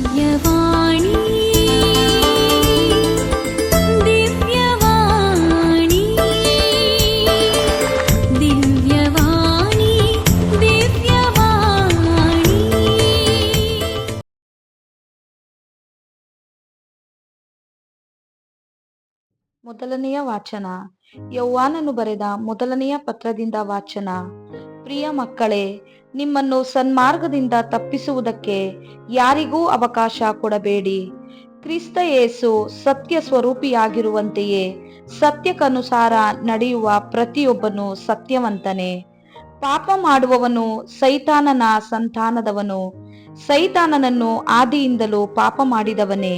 ದಿವ್ಯವಾಣಿ ದಿವ್ಯವಾಣಿ ದಿವ್ಯವಾಣಿ ದಿವ್ಯವಾಣಿ. ಮೊದಲನೆಯ ವಾಚನ. ಯೌವಾನನು ಬರೆದ ಮೊದಲನೆಯ ಪತ್ರದಿಂದ ವಾಚನ. ಪ್ರಿಯ ಮಕ್ಕಳೇ, ನಿಮ್ಮನ್ನು ಸನ್ಮಾರ್ಗದಿಂದ ತಪ್ಪಿಸುವುದಕ್ಕೆ ಯಾರಿಗೂ ಅವಕಾಶ ಕೊಡಬೇಡಿ. ಕ್ರಿಸ್ತ ಯೇಸು ಸತ್ಯ ಸ್ವರೂಪಿಯಾಗಿರುವಂತೆಯೇ ಸತ್ಯಕ್ಕನುಸಾರ ನಡೆಯುವ ಪ್ರತಿಯೊಬ್ಬನು ಸತ್ಯವಂತನೇ. ಪಾಪ ಮಾಡುವವನು ಸೈತಾನನ ಸಂತಾನದವನು. ಸೈತಾನನನ್ನು ಆದಿಯಿಂದಲೂ ಪಾಪ ಮಾಡಿದವನೇ.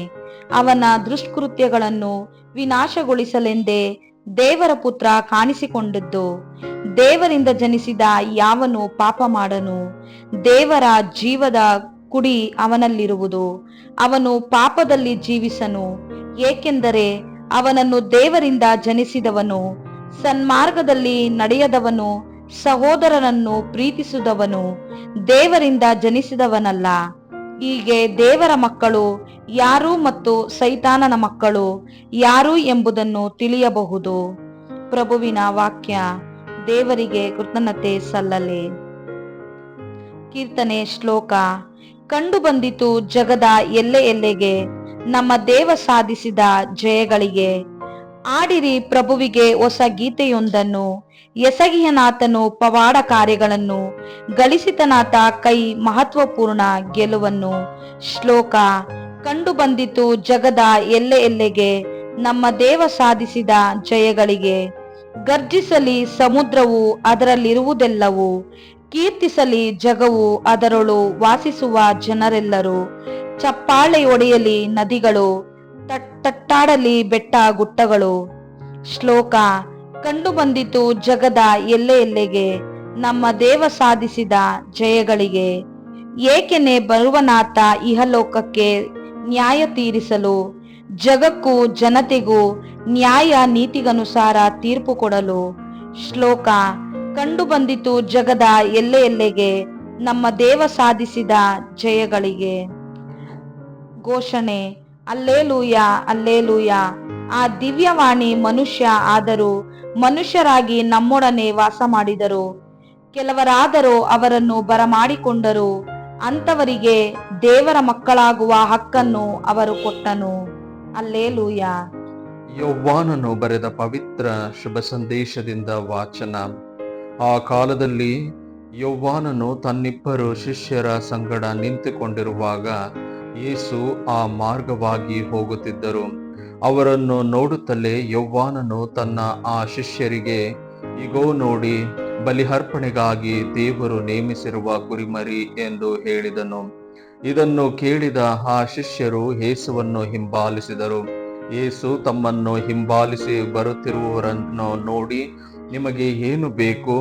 ಅವನ ದುಷ್ಕೃತ್ಯಗಳನ್ನು ವಿನಾಶಗೊಳಿಸಲೆಂದೇ ದೇವರ ಪುತ್ರ ಕಾಣಿಸಿಕೊಂಡದ್ದು. ದೇವರಿಂದ ಜನಿಸಿದ ಯಾವನು ಪಾಪ ಮಾಡನು. ದೇವರ ಜೀವದ ಕುಡಿ ಅವನಲ್ಲಿರುವುದು. ಅವನು ಪಾಪದಲ್ಲಿ ಜೀವಿಸನು, ಏಕೆಂದರೆ ಅವನನ್ನು ದೇವರಿಂದ ಜನಿಸಿದವನು. ಸನ್ಮಾರ್ಗದಲ್ಲಿ ನಡೆಯದವನು, ಸಹೋದರನನ್ನು ಪ್ರೀತಿಸಿದವನು ದೇವರಿಂದ ಜನಿಸಿದವನಲ್ಲ. ಹೀಗೆ ದೇವರ ಮಕ್ಕಳು ಯಾರು ಮತ್ತು ಸೈತಾನನ ಮಕ್ಕಳು ಯಾರು ಎಂಬುದನ್ನು ತಿಳಿಯಬಹುದು. ಪ್ರಭುವಿನ ವಾಕ್ಯ. ದೇವರಿಗೆ ಕೃತಜ್ಞತೆ ಸಲ್ಲಲಿ. ಕೀರ್ತನೆ. ಶ್ಲೋಕ. ಕಂಡು ಬಂದಿತು ಜಗದ ಎಲ್ಲೆ ಎಲ್ಲೆಗೆ ನಮ್ಮ ದೇವ ಸಾಧಿಸಿದ ಜಯಗಳಿಗೆ. ಆಡಿರಿ ಪ್ರಭುವಿಗೆ ಹೊಸ ಗೀತೆಯೊಂದನ್ನು. ಎಸಗಿಯನಾಥನು ಪವಾಡ ಕಾರ್ಯಗಳನ್ನು, ಗಳಿಸಿತನಾಥ ಕೈ ಮಹತ್ವಪೂರ್ಣ ಗೆಲುವನ್ನು. ಶ್ಲೋಕ. ಕಂಡು ಬಂದಿತು ಜಗದ ಎಲ್ಲೆ ಎಲ್ಲೆಗೆ ನಮ್ಮ ದೇವ ಸಾಧಿಸಿದ ಜಯಗಳಿಗೆ. ಗರ್ಜಿಸಲಿ ಸಮುದ್ರವು ಅದರಲ್ಲಿರುವುದೆಲ್ಲವೂ, ಕೀರ್ತಿಸಲಿ ಜಗವು ಅದರೊಳು ವಾಸಿಸುವ ಜನರೆಲ್ಲರೂ. ಚಪ್ಪಾಳೆ ಹೊಡೆಯಲಿ ನದಿಗಳು, ತಟ್ಟಾಡಲಿ ಬೆಟ್ಟ ಗುಟ್ಟಗಳು. ಶ್ಲೋಕ. ಕಂಡು ಬಂದಿತು ಜಗದ ಎಲ್ಲೆ ಎಲ್ಲೆಗೆ ನಮ್ಮ ದೇವ ಸಾಧಿಸಿದ ಜಯಗಳಿಗೆ. ಏಕೆನೆ ಬರುವನಾಥ ಇಹಲೋಕಕ್ಕೆ ನ್ಯಾಯ ತೀರಿಸಲು, ಜಗಕ್ಕೂ ಜನತೆಗೂ ನ್ಯಾಯ ನೀತಿಗನುಸಾರ ತೀರ್ಪು ಕೊಡಲು. ಶ್ಲೋಕ. ಕಂಡು ಬಂದಿತು ಜಗದ ಎಲ್ಲೆ ಎಲ್ಲೆಗೆ ನಮ್ಮ ದೇವ ಸಾಧಿಸಿದ ಜಯಗಳಿಗೆ. ಘೋಷಣೆ. Alleluia, alleluia. ಆ ದಿವ್ಯವಾಣಿ ಮನುಷ್ಯ ಆದರೂ ಮನುಷ್ಯರಾಗಿ ನಮ್ಮೊಡನೆ ವಾಸ ಮಾಡಿದರು. ಕೆಲವರಾದರೂ ಅವರನ್ನು ಬರಮಾಡಿಕೊಂಡರು. ಅಂಥವರಿಗೆ ದೇವರ ಮಕ್ಕಳಾಗುವ ಹಕ್ಕನ್ನು ಅವರು ಕೊಟ್ಟನು. ಅಲ್ಲೇಲೂಯ. ಯೌವಾನನು ಬರೆದ ಪವಿತ್ರ ಶುಭ ಸಂದೇಶದಿಂದ ವಾಚನ. ಆ ಕಾಲದಲ್ಲಿ ಯೌವಾನನು ತನ್ನಿಬ್ಬರು ಶಿಷ್ಯರ ಸಂಗಡ ನಿಂತುಕೊಂಡಿರುವಾಗ ಯೇಸು ಆ ಮಾರ್ಗವಾಗಿ ಹೋಗುತ್ತಿದ್ದರು. ಅವರನ್ನು ನೋಡುತ್ತಲೇ ಯೌವಾನನು ತನ್ನ ಆ ಶಿಷ್ಯರಿಗೆ, ಇಗೋ ನೋಡಿ, ಬಲಿಹರ್ಪಣೆಗಾಗಿ ದೇವರು ನೇಮಿಸಿರುವ ಕುರಿಮರಿ ಎಂದು ಹೇಳಿದನು. ಇದನ್ನು ಕೇಳಿದ ಆ ಶಿಷ್ಯರು ಯೇಸುವನ್ನು ಹಿಂಬಾಲಿಸಿದರು. ಯೇಸು ತಮ್ಮನ್ನು ಹಿಂಬಾಲಿಸಿ ಬರುತ್ತಿರುವವರನ್ನು ನೋಡಿ, ನಿಮಗೆ ಏನು ಬೇಕು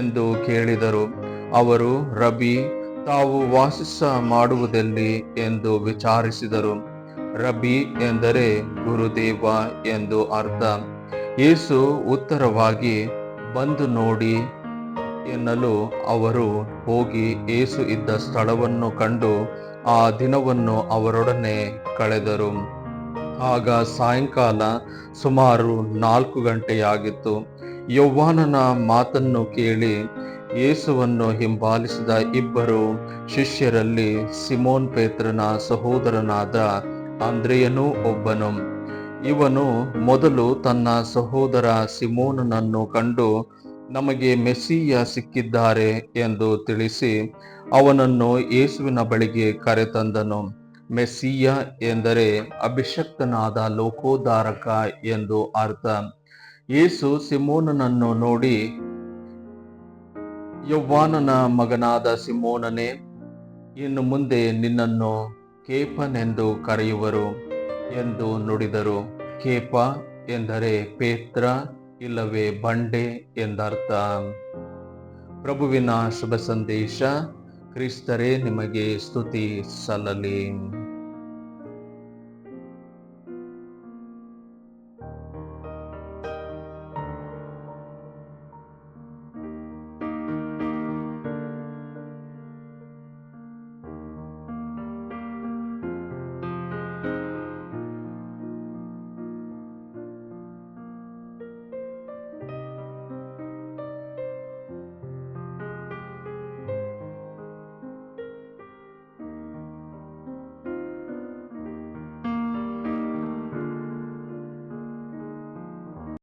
ಎಂದು ಕೇಳಿದರು. ಅವರು, ರಬಿ, ತಾವು ವಾಸಿಸ ಮಾಡುವುದೆಲ್ಲಿ ಎಂದು ವಿಚಾರಿಸಿದರು. ರಬಿ ಎಂದರೆ ಗುರುದೇವ ಎಂದು ಅರ್ಥ. ಯೇಸು ಉತ್ತರವಾಗಿ, ಬಂದು ನೋಡಿ ಎನ್ನಲು ಅವರು ಹೋಗಿ ಯೇಸು ಇದ್ದ ಸ್ಥಳವನ್ನು ಕಂಡು ಆ ದಿನವನ್ನು ಅವರೊಡನೆ ಕಳೆದರು. ಆಗ ಸಾಯಂಕಾಲ ಸುಮಾರು 4 ಗಂಟೆಯಾಗಿತ್ತು. ಯೌವಾನನ ಮಾತನ್ನು ಕೇಳಿ ಯೇಸುವನ್ನು ಹಿಂಬಾಲಿಸಿದ ಇಬ್ಬರು ಶಿಷ್ಯರಲ್ಲಿ ಸಿಮೋನ್ ಪೇತ್ರನ ಸಹೋದರನಾದ ಅಂದ್ರೆಯನೂ ಒಬ್ಬನು. ಇವನು ಮೊದಲು ತನ್ನ ಸಹೋದರ ಸಿಮೋನನನ್ನು ಕಂಡು, ನಮಗೆ ಮೆಸ್ಸಿಯ ಸಿಕ್ಕಿದ್ದಾರೆ ಎಂದು ತಿಳಿಸಿ ಅವನನ್ನು ಯೇಸುವಿನ ಬಳಿಗೆ ಕರೆತಂದನು. ಮೆಸ್ಸಿಯ ಎಂದರೆ ಅಭಿಷಕ್ತನಾದ ಲೋಕೋದ್ಧಾರಕ ಎಂದು ಅರ್ಥ. ಯೇಸು ಸಿಮೋನನನ್ನು ನೋಡಿ, ಯೌವಾನನ ಮಗನಾದ ಸಿಮೋನನೇ, ಇನ್ನು ಮುಂದೆ ನಿನ್ನನ್ನು ಕೇಫನೆಂದು ಕರೆಯುವರು ಎಂದು ನುಡಿದರು. ಕೇಫ ಎಂದರೆ ಪೇತ್ರ ಇಲ್ಲವೇ ಬಂಡೆ ಎಂದರ್ಥ. ಪ್ರಭುವಿನ ಶುಭ ಸಂದೇಶ. ಕ್ರಿಸ್ತರೇ ನಿಮಗೆ ಸ್ತುತಿ ಸಲ್ಲಲಿ.